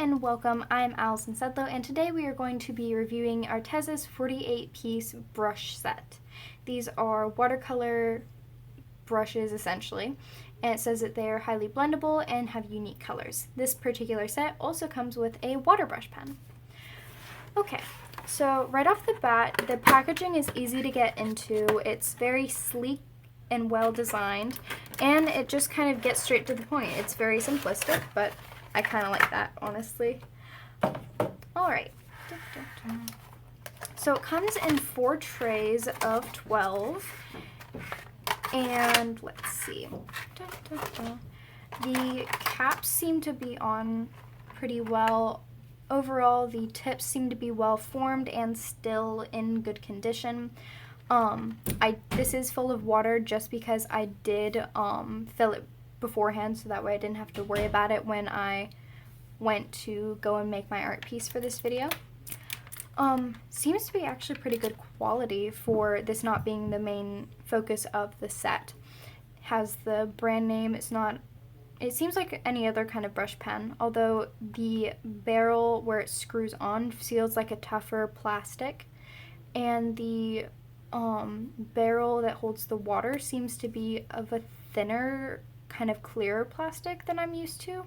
and welcome. I'm Allison Sedlow, and today we are going to be reviewing Arteza's 48-piece brush set. These are watercolor brushes, essentially, and it says that they are highly blendable and have unique colors. This particular set also comes with a water brush pen. Okay, so right off the bat, the packaging is easy to get into. It's very sleek and well designed, and it just kind of gets straight to the point. It's very simplistic, but I kind of like that, honestly. Alright. So it comes in 4 trays of 12. And let's see. The caps seem to be on pretty well. Overall, the tips seem to be well formed and still in good condition. This is full of water just because I did fill it beforehand, so that way I didn't have to worry about it when I went to go and make my art piece for this video. Seems to be actually pretty good quality for this not being the main focus of the set. Has the brand name. It seems like any other kind of brush pen, although the barrel where it screws on feels like a tougher plastic, and the barrel that holds the water seems to be of a thinner, kind of clearer plastic than I'm used to,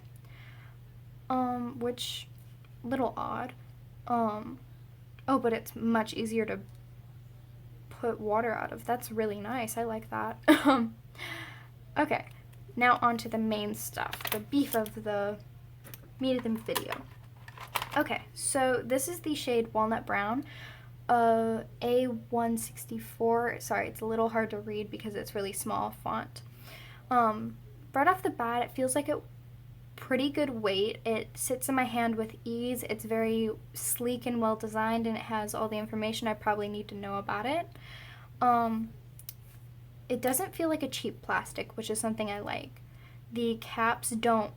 which, little odd. Oh, but it's much easier to put water out of. That's really nice. I like that. Okay, now on to the main stuff, the beef of the meat of the video. Okay, so this is the shade Walnut Brown, A164. Sorry, it's a little hard to read because it's really small font. Right off the bat, it feels like a pretty good weight. It sits in my hand with ease. It's very sleek and well designed, and it has all the information I probably need to know about it. It doesn't feel like a cheap plastic, which is something I like. The caps don't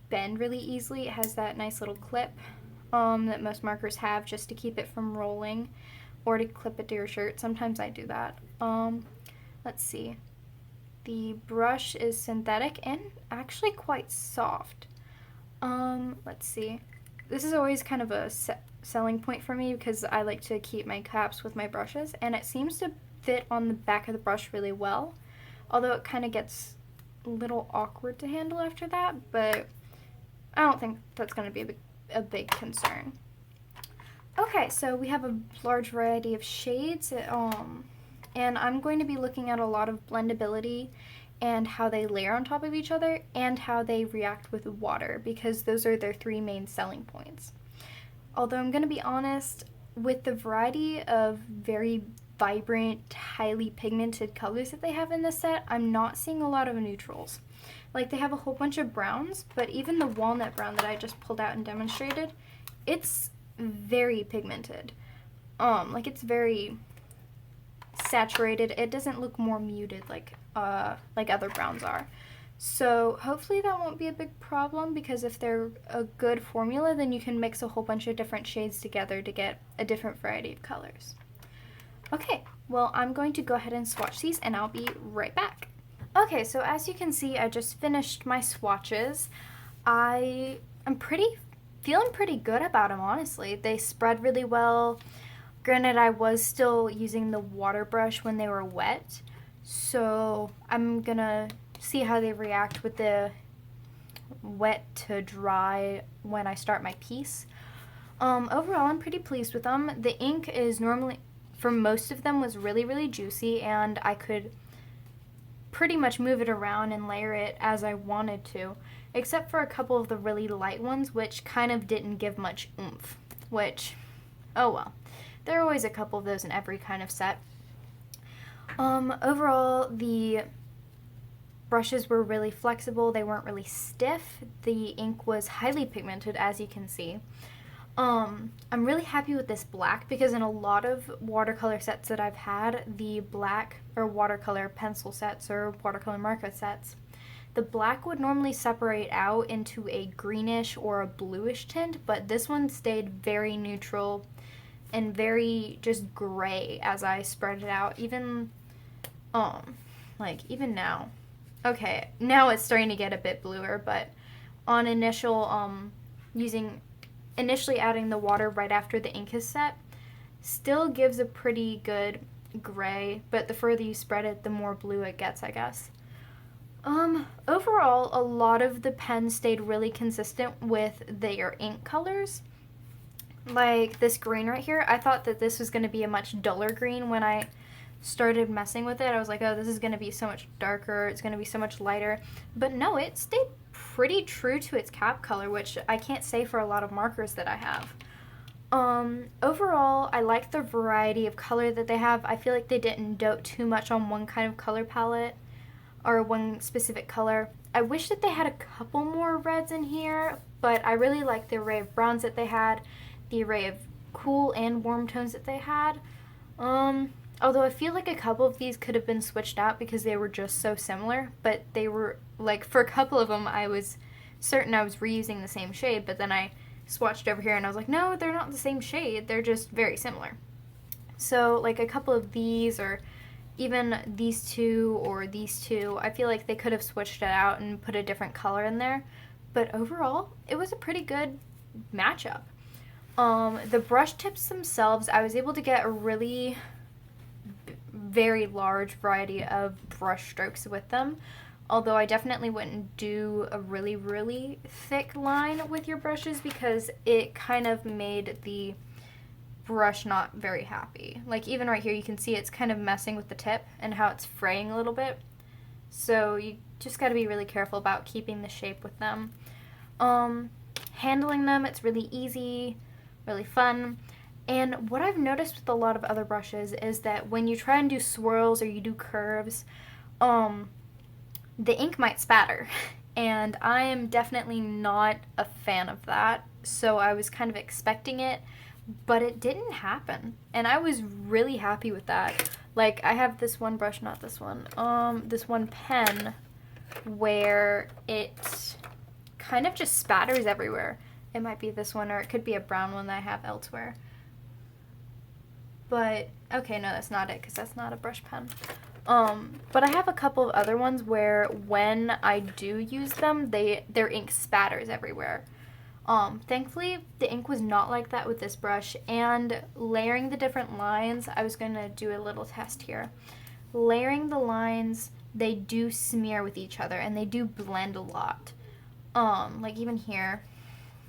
bend really easily. It has that nice little clip that most markers have just to keep it from rolling or to clip it to your shirt. Sometimes I do that. Let's see. The brush is synthetic and actually quite soft. Let's see. This is always kind of a selling point for me because I like to keep my caps with my brushes, and it seems to fit on the back of the brush really well, although it kind of gets a little awkward to handle after that, but I don't think that's going to be a big concern. Okay, so we have a large variety of shades, and I'm going to be looking at a lot of blendability and how they layer on top of each other and how they react with water, because those are their 3 main selling points. Although I'm going to be honest, with the variety of very vibrant, highly pigmented colors that they have in this set, I'm not seeing a lot of neutrals. Like, they have a whole bunch of browns, but even the walnut brown that I just pulled out and demonstrated, it's very pigmented. Like, it's very saturated. It doesn't look more muted like other browns are. So hopefully that won't be a big problem, because if they're a good formula, then you can mix a whole bunch of different shades together to get a different variety of colors. Okay, well, I'm going to go ahead and swatch these, and I'll be right back. Okay, so as you can see, I just finished my swatches. I'm feeling pretty good about them, honestly. They spread really well. Granted, I was still using the water brush when they were wet, so I'm gonna see how they react with the wet to dry when I start my piece. Overall, I'm pretty pleased with them. The ink is normally, for most of them, was really, really juicy, and I could pretty much move it around and layer it as I wanted to, except for a couple of the really light ones, which kind of didn't give much oomph, which, oh well. There are always a couple of those in every kind of set. Overall, the brushes were really flexible. They weren't really stiff. The ink was highly pigmented, as you can see. I'm really happy with this black, because in a lot of watercolor sets that I've had, the black, or watercolor pencil sets or watercolor marker sets, the black would normally separate out into a greenish or a bluish tint, but this one stayed very neutral and very just gray as I spread it out. Even now. Okay, now it's starting to get a bit bluer, but on initial using initially adding the water right after the ink is set still gives a pretty good gray, but the further you spread it, the more blue it gets, I guess. Overall, a lot of the pens stayed really consistent with their ink colors. Like this green right here, I thought that this was going to be a much duller green when I started messing with it. I was like, oh, this is going to be so much darker, it's going to be so much lighter. But no, it stayed pretty true to its cap color, which I can't say for a lot of markers that I have. Overall, I like the variety of color that they have. I feel like they didn't dote too much on one kind of color palette or one specific color. I wish that they had a couple more reds in here, but I really like the array of browns that they had, the array of cool and warm tones that they had. Although I feel like a couple of these could have been switched out because they were just so similar, but they were, like, for a couple of them I was certain I was reusing the same shade, but then I swatched over here and I was like, no, they're not the same shade, they're just very similar. So like a couple of these, or even these two or these two, I feel like they could have switched it out and put a different color in there, but overall it was a pretty good matchup. The brush tips themselves, I was able to get a really very large variety of brush strokes with them. Although I definitely wouldn't do a really, really thick line with your brushes because it kind of made the brush not very happy. Like even right here you can see it's kind of messing with the tip and how it's fraying a little bit. So you just got to be really careful about keeping the shape with them. Handling them, it's really easy, really fun. And what I've noticed with a lot of other brushes is that when you try and do swirls or you do curves, the ink might spatter, and I am definitely not a fan of that, so I was kind of expecting it, but it didn't happen, and I was really happy with that. Like, I have this one brush, not this one, this one pen where it kind of just spatters everywhere. It might be this one, or it could be a brown one that I have elsewhere. But, okay, no, that's not it, because that's not a brush pen. But I have a couple of other ones where when I do use them, their ink spatters everywhere. Thankfully, the ink was not like that with this brush, and layering the different lines, I was going to do a little test here. Layering the lines, they do smear with each other, and they do blend a lot. Like even here,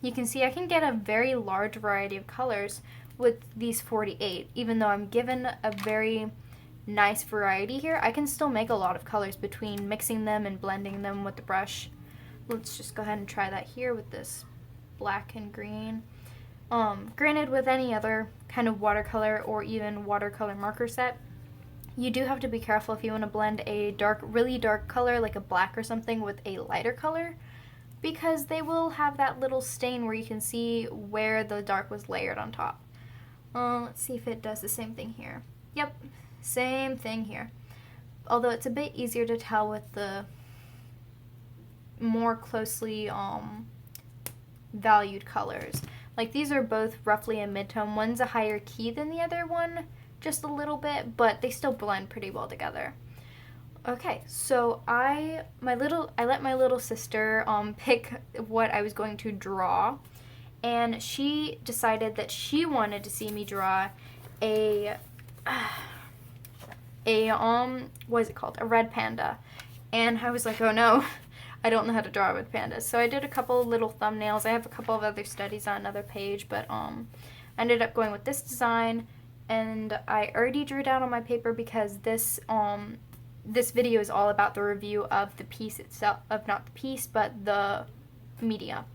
you can see I can get a very large variety of colors with these 48, even though I'm given a very nice variety here. I can still make a lot of colors between mixing them and blending them with the brush. Let's just go ahead and try that here with this black and green. Granted, with any other kind of watercolor or even watercolor marker set, you do have to be careful if you want to blend a dark, really dark color like a black or something with a lighter color, because they will have that little stain where you can see where the dark was layered on top. Let's see if it does the same thing here. Yep, same thing here. Although it's a bit easier to tell with the more closely valued colors. Like these are both roughly a mid-tone. One's a higher key than the other one, just a little bit, but they still blend pretty well together. Okay, so I let my little sister pick what I was going to draw, and she decided that she wanted to see me draw a what is it called? A red panda. And I was like, oh no, I don't know how to draw a red panda. So I did a couple of little thumbnails. I have a couple of other studies on another page, but I ended up going with this design, and I already drew down on my paper because this video is all about the review of the piece itself, of not the piece, but the media.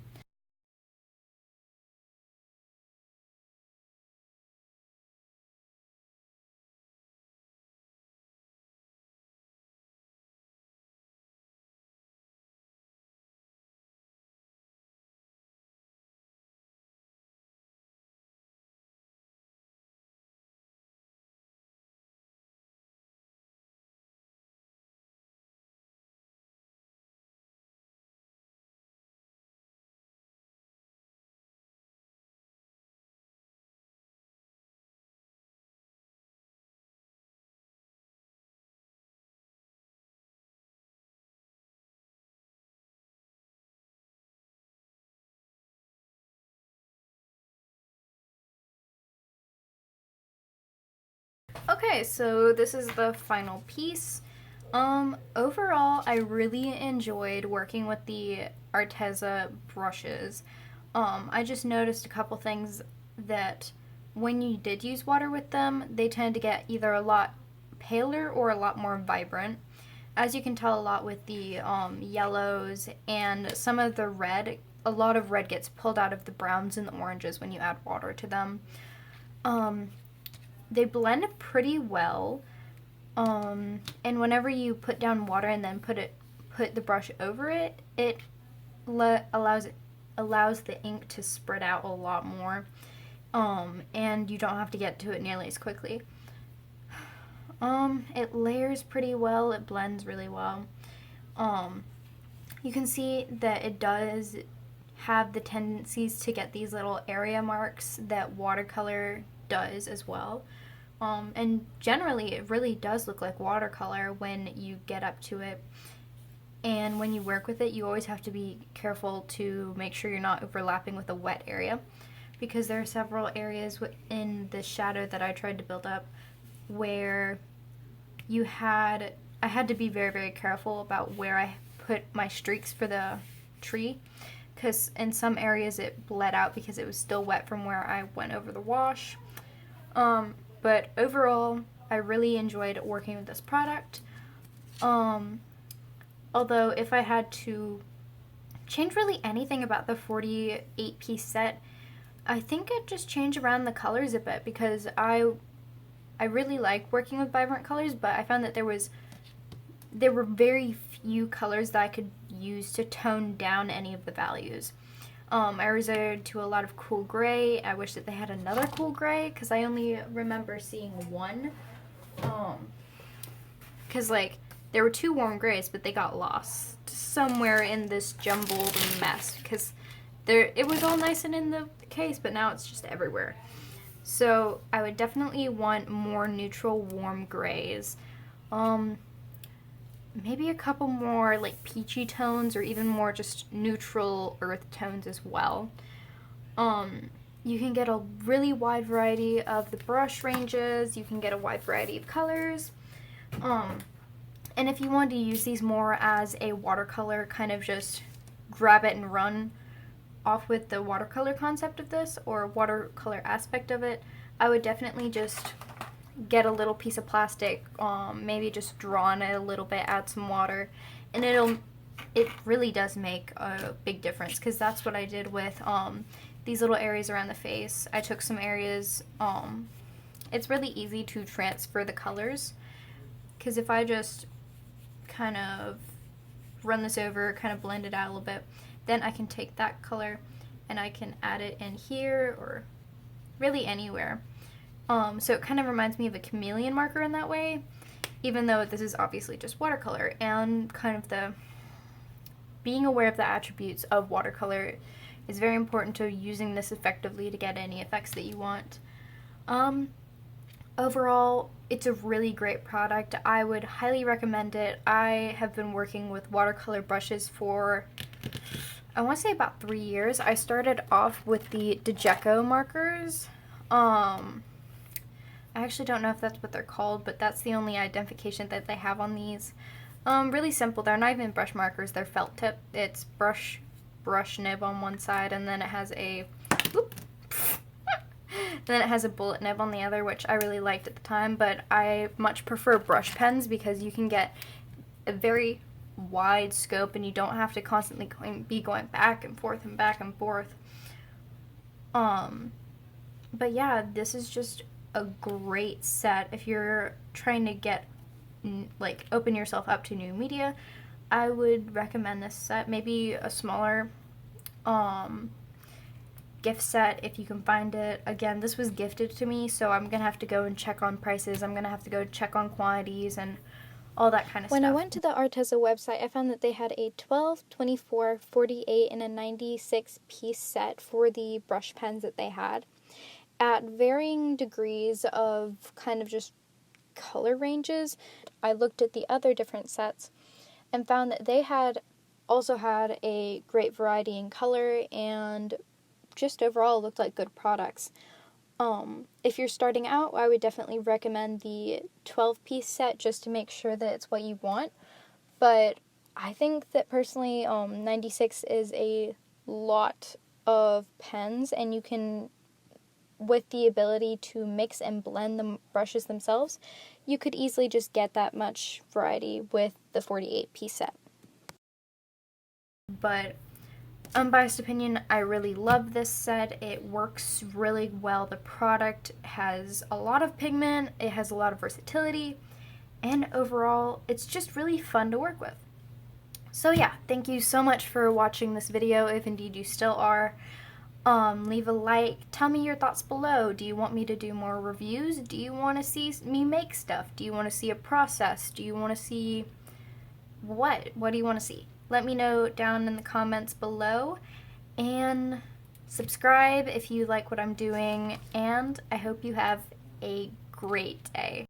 Okay, so this is the final piece. Overall, I really enjoyed working with the Arteza brushes. I just noticed a couple things that when you did use water with them, they tend to get either a lot paler or a lot more vibrant. As you can tell a lot with the yellows and some of the red, a lot of red gets pulled out of the browns and the oranges when you add water to them. Um, they blend pretty well. And whenever you put down water and then put the brush over it, it allows the ink to spread out a lot more. And you don't have to get to it nearly as quickly. It layers pretty well. It blends really well. You can see that it does have the tendencies to get these little area marks that watercolor does as well. And generally, it really does look like watercolor when you get up to it. And when you work with it, you always have to be careful to make sure you're not overlapping with a wet area, because there are several areas in the shadow that I tried to build up where I had to be very, very careful about where I put my streaks for the tree, because in some areas it bled out because it was still wet from where I went over the wash. But overall, I really enjoyed working with this product. Although if I had to change really anything about the 48-piece set, I think I'd just change around the colors a bit, because I really like working with vibrant colors, but I found that there were very few colors that I could use to tone down any of the values. I resorted to a lot of cool gray. I wish that they had another cool gray, because I only remember seeing one. Because, there were two warm grays, but they got lost somewhere in this jumbled mess, because it was all nice and in the case, but now it's just everywhere. So I would definitely want more neutral warm grays. Maybe a couple more peachy tones, or even more just neutral earth tones as well. You can get a really wide variety of the brush ranges. You can get a wide variety of colors. And if you want to use these more as a watercolor, kind of just grab it and run off with the watercolor concept of this, or watercolor aspect of it, I would definitely just get a little piece of plastic, maybe just draw on it a little bit, add some water, and it really does make a big difference, because that's what I did with these little areas around the face. I took some areas, it's really easy to transfer the colors, because if I just kind of run this over, kind of blend it out a little bit, then I can take that color and I can add it in here, or really anywhere. So it kind of reminds me of a chameleon marker in that way, even though this is obviously just watercolor. And kind of being aware of the attributes of watercolor is very important to using this effectively to get any effects that you want. Overall, it's a really great product. I would highly recommend it. I have been working with watercolor brushes for, I want to say, about 3 years. I started off with the Degeco markers. I actually don't know if that's what they're called, but that's the only identification that they have on these. Really simple. They're not even brush markers. They're felt tip. It's brush nib on one side, and then it has a bullet nib on the other, which I really liked at the time, but I much prefer brush pens, because you can get a very wide scope and you don't have to constantly be going back and forth and back and forth. But yeah, this is just a great set if you're trying to get open yourself up to new media. I would recommend this set. Maybe a smaller gift set if you can find it. Again, this was gifted to me, so I'm gonna have to go and check on prices. I'm gonna have to go check on quantities and all that kind of stuff. When I went to the Arteza website, I found that they had a 12, 24, 48, and a 96 piece set for the brush pens that they had, at varying degrees of kind of just color ranges. I looked at the other different sets and found that they also had a great variety in color, and just overall looked like good products. If you're starting out, I would definitely recommend the 12-piece set just to make sure that it's what you want. But I think that personally, 96 is a lot of pens, and you can, with the ability to mix and blend the brushes themselves, you could easily just get that much variety with the 48-piece set. But unbiased opinion, I really love this set. It works really well. The product has a lot of pigment, it has a lot of versatility, and overall, it's just really fun to work with. So yeah, thank you so much for watching this video, if indeed you still are. Leave a like, tell me your thoughts below. Do you want me to do more reviews? Do you want to see me make stuff? Do you want to see a process? Do you want to see what? What do you want to see? Let me know down in the comments below, and subscribe if you like what I'm doing, and I hope you have a great day.